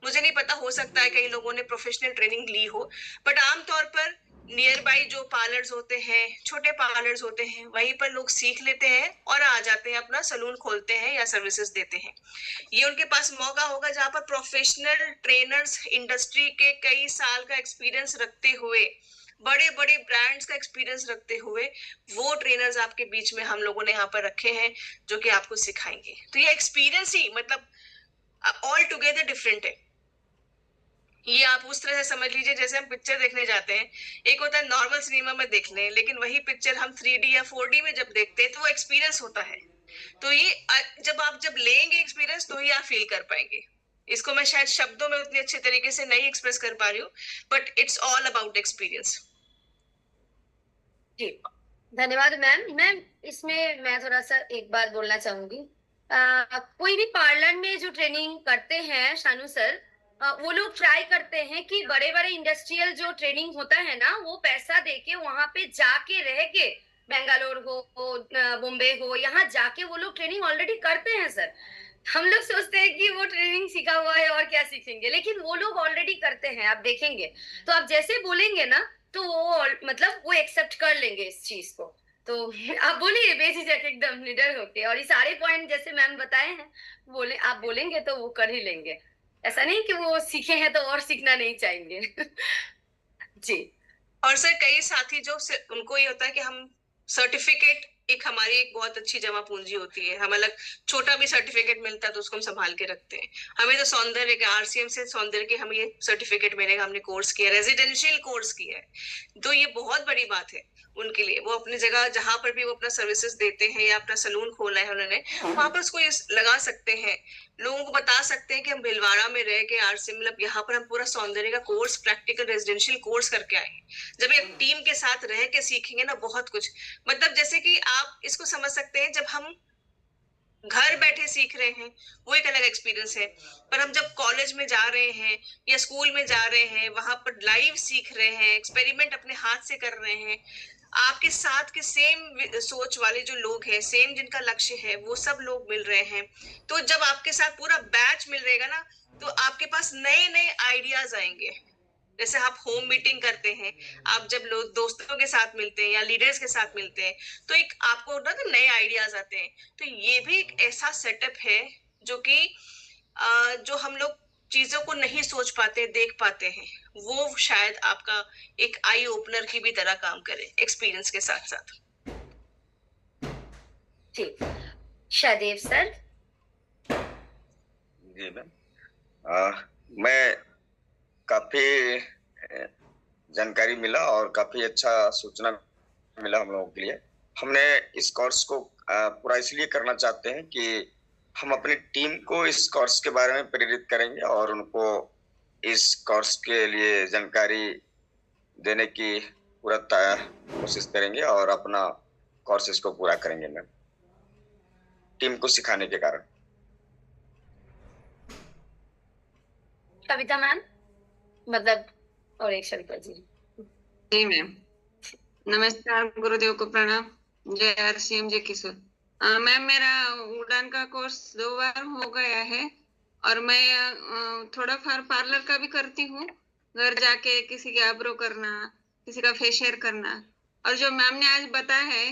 मुझे नहीं पता, हो सकता है कई लोगों ने प्रोफेशनल ट्रेनिंग ली हो, बट आमतौर पर नियर बाई जो पार्लर्स होते हैं, छोटे पार्लर्स होते हैं, वहीं पर लोग सीख लेते हैं और आ जाते हैं, अपना सलून खोलते हैं या सर्विसेज देते हैं। ये उनके पास मौका होगा जहाँ पर प्रोफेशनल ट्रेनर्स इंडस्ट्री के कई साल का एक्सपीरियंस रखते हुए, बड़े बड़े ब्रांड्स का एक्सपीरियंस रखते हुए, वो ट्रेनर्स आपके बीच में हम लोगों ने यहाँ पर रखे हैं जो कि आपको सिखाएंगे। तो ये एक्सपीरियंस ही मतलब ऑल टुगेदर डिफरेंट है। ये आप उस तरह से समझ लीजिए जैसे हम पिक्चर देखने जाते हैं, एक होता है नॉर्मल सिनेमा में देख लें, लेकिन वही पिक्चर हम 3D या 4D में जब देखते हैं तो वो एक्सपीरियंस होता है। तो ये जब लेंगे एक्सपीरियंस, तो ही आप फील कर पाएंगे। इसको मैं शायद शब्दों में उतने अच्छे तरीके से नहीं एक्सप्रेस कर पा रही हूँ, but it's all about experience. जी धन्यवाद मैम। मैम इसमें मैं थोड़ा सा एक बात बोलना चाहूंगी। कोई भी पार्लर में जो ट्रेनिंग करते हैं शानू सर, वो लोग ट्राई करते हैं कि बड़े बड़े इंडस्ट्रियल जो ट्रेनिंग होता है ना, वो पैसा देके वहां पे जाके रह के, बेंगलोर हो बॉम्बे हो, यहाँ जाके वो लोग ट्रेनिंग ऑलरेडी करते हैं सर। हम लोग सोचते हैं कि वो ट्रेनिंग सीखा हुआ है और क्या सीखेंगे, लेकिन वो लोग ऑलरेडी करते हैं, आप देखेंगे। तो आप जैसे बोलेंगे ना तो वो मतलब वो एक्सेप्ट कर लेंगे इस चीज को। तो आप बोलिए बेझिझक एकदम निडर होके, और ये सारे पॉइंट जैसे मैम बताए हैं बोले, आप बोलेंगे तो वो कर ही लेंगे। ऐसा नहीं कि वो सीखे हैं तो और सीखना नहीं चाहेंगे। जी। और सर कई साथी जो उनको ये होता है कि हम सर्टिफिकेट एक हमारी एक बहुत अच्छी जमा पूंजी होती है, हम अलग छोटा भी सर्टिफिकेट मिलता है तो उसको हम संभाल के रखते हैं। हमें तो सौंदर्य के आरसीएम से सौंदर्य के हमें ये सर्टिफिकेट मिलेगा, हमने कोर्स किया, रेजिडेंशियल कोर्स किया है, तो ये बहुत बड़ी बात है उनके लिए। वो अपनी जगह जहां पर भी वो अपना सर्विसेज देते हैं या अपना सलून खोला है उन्होंने, वहां पर उसको लगा सकते हैं, लोगों को बता सकते हैं कि हम भिलवाड़ा में रह के आरसी मतलब यहाँ पर हम पूरा सौंदर्य का कोर्स, प्रैक्टिकल रेजिडेंशियल कोर्स करके आए हैं। जब एक टीम के साथ रह के सीखेंगे ना बहुत कुछ, मतलब जैसे कि आप इसको समझ सकते हैं, जब हम घर बैठे सीख रहे हैं वो एक अलग एक्सपीरियंस है, पर हम जब कॉलेज में जा रहे हैं या स्कूल में जा रहे हैं, वहां पर लाइव सीख रहे हैं, एक्सपेरिमेंट अपने हाथ से कर रहे हैं, आपके साथ के सेम सोच वाले जो लोग हैं, सेम जिनका लक्ष्य है, वो सब लोग मिल रहे हैं, तो जब आपके साथ पूरा बैच मिल रहेगा ना, तो आपके पास नए नए आइडियाज आएंगे। जैसे आप होम मीटिंग करते हैं, आप जब लोग दोस्तों के साथ मिलते हैं या लीडर्स के साथ मिलते हैं, तो एक आपको ना नए आइडियाज आते हैं। तो ये भी एक ऐसा सेटअप है जो कि जो हम लोग चीजों को नहीं सोच पाते, देख पाते हैं, वो शायद आपका एक आई ओपनर की भी तरह काम करे एक्सपीरियंस के साथ साथ। ठीक, शादेव सर। जी मैम, मैं काफी जानकारी मिला और काफी अच्छा सूचना मिला हम लोगों के लिए। हमने इस कोर्स को पूरा इसलिए करना चाहते हैं कि हम अपनी टीम को इस कोर्स के बारे में प्रेरित करेंगे और उनको इस कोर्स के लिए जानकारी देने की पूरा कोशिश करेंगे और अपना कोर्स इसको पूरा करेंगे मैम, टीम को सिखाने के कारण। कविता मैम, मतलब और एक सविता जी। जी मैम, नमस्कार, गुरुदेव को प्रणाम, जय आरसीएम, जय किशोर। मैम मेरा उड़ान का कोर्स 2 बार हो गया है और मैं थोड़ा पार्लर का भी करती हूँ, घर जाके किसी का आईब्रो करना, किसी का फेशियल करना। और जो मैम ने आज बताया है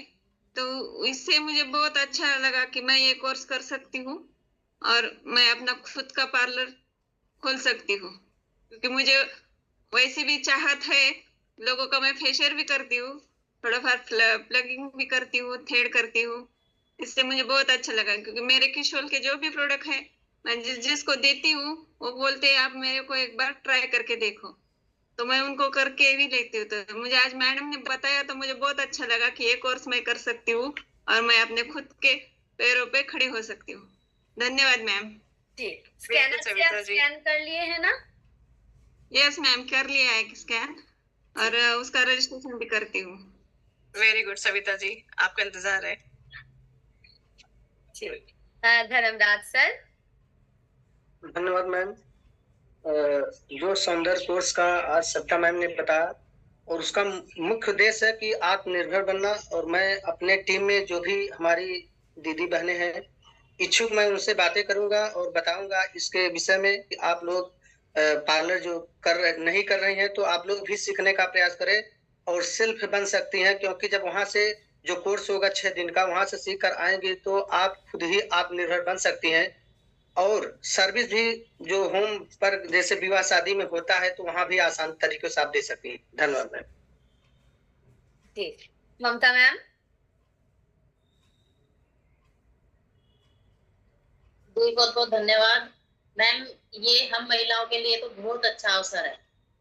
तो इससे मुझे बहुत अच्छा लगा कि मैं ये कोर्स कर सकती हूँ और मैं अपना खुद का पार्लर खोल सकती हूँ, क्योंकि मुझे वैसे भी चाहत है लोगों का। मैं फेशियल भी करती हूँ, थोड़ा प्लगिंग भी करती हूँ, थ्रेड करती हूँ। इससे मुझे बहुत अच्छा लगा, क्योंकि मेरे किशोर के जो भी प्रोडक्ट है मैं जिसको देती हूँ वो बोलते हैं आप मेरे को एक बार ट्राई करके देखो, तो मैं उनको करके भी लेती हूँ। तो मुझे आज मैडम ने बताया तो मुझे बहुत अच्छा लगा कि ये कोर्स मैं कर सकती हूँ और मैं अपने खुद के पैरों पे खड़ी हो सकती हूँ। धन्यवाद मैम। स्कैनर से आप स्कैन कर लिए है ना? यस मैम, कर लिया है स्कैन और उसका रजिस्ट्रेशन भी करती हूँ। वेरी गुड सविता जी, आपका इंतजार है। धर्मराज सर। धन्यवाद मैम। जो सौंदर्य कोर्स का आज सविता मैम ने बताया और उसका मुख्य उद्देश्य है कि आत्मनिर्भर बनना, और मैं अपने टीम में जो भी हमारी दीदी बहनें हैं इच्छुक, मैं उनसे बातें करूंगा और बताऊंगा इसके विषय में कि आप लोग पार्लर जो नहीं कर रही हैं तो आप लोग भी सीखने का प्रयास करें और सेल्फ बन सकती हैं, क्योंकि जब वहां से जो कोर्स होगा 6 दिन का, वहां से सीख कर आएंगे तो आप खुद ही आत्मनिर्भर बन सकती हैं। और सर्विस भी जो होम पर जैसे विवाह शादी में होता है तो वहां भी आसान तरीके से आप दे सकती हैं। धन्यवाद मैम। ममता मैम। जी बहुत बहुत धन्यवाद मैम। ये हम महिलाओं के लिए तो बहुत अच्छा अवसर है।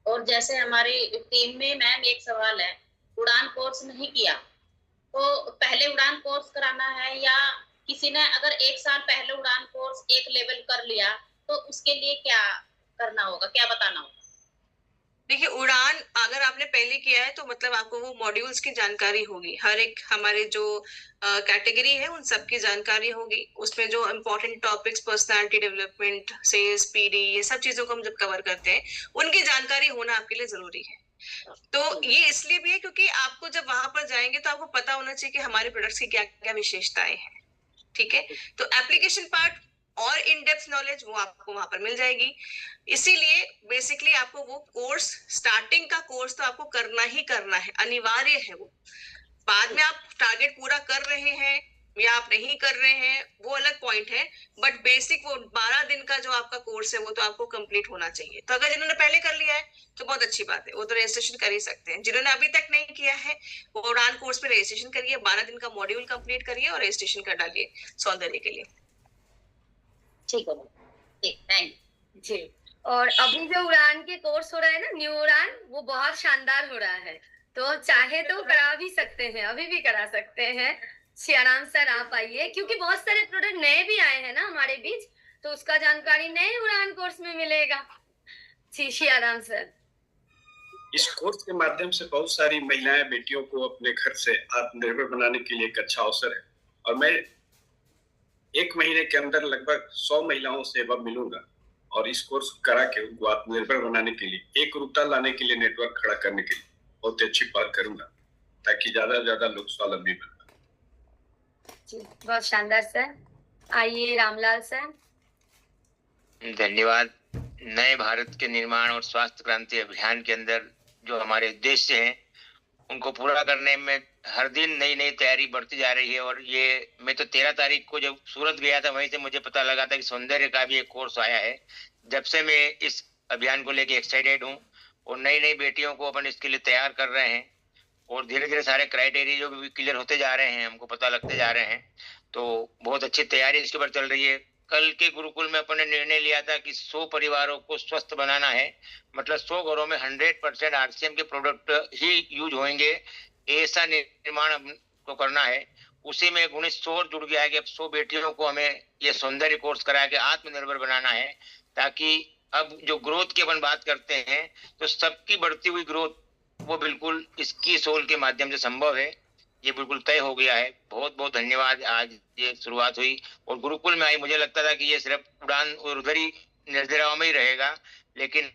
और जैसे हमारी टीम में मैम एक सवाल है, उड़ान कोर्स नहीं किया तो पहले उड़ान कोर्स कराना है, या किसी ने अगर 1 साल पहले उड़ान कोर्स 1 लेवल कर लिया तो उसके लिए क्या करना होगा, क्या बताना होगा? देखिए, उड़ान अगर आपने पहले किया है तो मतलब आपको वो मॉड्यूल्स की जानकारी होगी, हर एक हमारे जो कैटेगरी है उन सब की जानकारी होगी। उसमें जो important topics, personality development, sales, PD, ये सब चीजों को हम जब कवर करते हैं, उनकी जानकारी होना आपके लिए जरूरी है। तो ये इसलिए भी है क्योंकि आपको जब वहां पर जाएंगे तो आपको पता होना चाहिए कि हमारे प्रोडक्ट्स की क्या क्या विशेषताएं हैं। ठीक है, तो एप्लीकेशन पार्ट और इन डेप्थ नॉलेज वो आपको वहां पर मिल जाएगी। इसीलिए बेसिकली आपको वो कोर्स, स्टार्टिंग का कोर्स तो आपको करना ही करना है, अनिवार्य है वो। बाद में आप टारगेट पूरा कर रहे हैं या आप नहीं कर रहे हैं वो अलग पॉइंट है, बट बेसिक वो 12 दिन का जो आपका कोर्स है वो तो आपको कंप्लीट होना चाहिए। तो अगर जिन्होंने पहले कर लिया है तो बहुत अच्छी बात है, वो तो रजिस्ट्रेशन कर ही सकते हैं। जिन्होंने अभी तक नहीं किया है वो उड़ान कोर्स में रजिस्ट्रेशन करिए, 12 दिन का मॉड्यूल कंप्लीट करिए और रजिस्ट्रेशन कर डालिए सौंदर्य के लिए। ठीक है, ठीक, थैंक जी। और अभी जो उड़ान के कोर्स हो रहा है ना, न्यू उड़ान, वो बहुत शानदार हो रहा है, तो चाहे तो करा भी सकते हैं, अभी भी करा सकते हैं। सियाराम सर आप आइए, क्योंकि बहुत सारे प्रोडक्ट नए भी आए हैं ना हमारे बीच, तो उसका जानकारी नए उड़ान कोर्स में मिलेगा। जी सियाराम सर। इस कोर्स के माध्यम से बहुत सारी महिलाएं, बेटियों को अपने घर से आत्मनिर्भर बनाने के लिए एक अच्छा अवसर है, और मैं 1 महीने के अंदर लगभग 100 महिलाओं से अब मिलूंगा और इस कोर्स करा के उनको आत्मनिर्भर बनाने के लिए, एक रूपता लाने के लिए, नेटवर्क खड़ा करने के लिए बहुत अच्छी पहल करूंगा, ताकि ज्यादा से ज्यादा लोग स्वावलंबी बन पाए। जी बहुत शानदार सर। आइए रामलाल सर। धन्यवाद। नए भारत के निर्माण और स्वास्थ्य क्रांति अभियान के अंदर जो हमारे उद्देश्य हैं उनको पूरा करने में हर दिन नई नई तैयारी बढ़ती जा रही है। और ये मैं तो 13 तारीख को जब सूरत गया था, वहीं से मुझे पता लगा था कि सौंदर्य का भी एक कोर्स आया है। जब से मैं इस अभियान को लेके एक्साइटेड हूँ और नई नई बेटियों को अपन इसके लिए तैयार कर रहे हैं, और धीरे धीरे सारे क्राइटेरिया जो भी क्लियर होते जा रहे हैं, हमको पता लगते जा रहे हैं, तो बहुत अच्छी तैयारी इसके ऊपर चल रही है। कल के गुरुकुल में अपन ने निर्णय लिया था कि 100 परिवारों को स्वस्थ बनाना है, मतलब 100 घरों में 100% आरसीएम के प्रोडक्ट ही यूज होंगे, ऐसा निर्माण को करना है। उसी में गुणित 100 जुड़ गया है कि अब 100 बेटियों को हमें ये सौंदर्य कोर्स करा के आत्मनिर्भर बनाना है, ताकि अब जो ग्रोथ की अपन बात करते हैं तो सबकी बढ़ती हुई ग्रोथ वो बिल्कुल इसकी सोल के माध्यम से संभव है, ये बिल्कुल तय हो गया है। बहुत बहुत धन्यवाद। आज ये शुरुआत हुई और गुरुकुल में आई, मुझे लगता था कि ये सिर्फ उड़ान और उधर ही निर्जराओं में ही रहेगा, लेकिन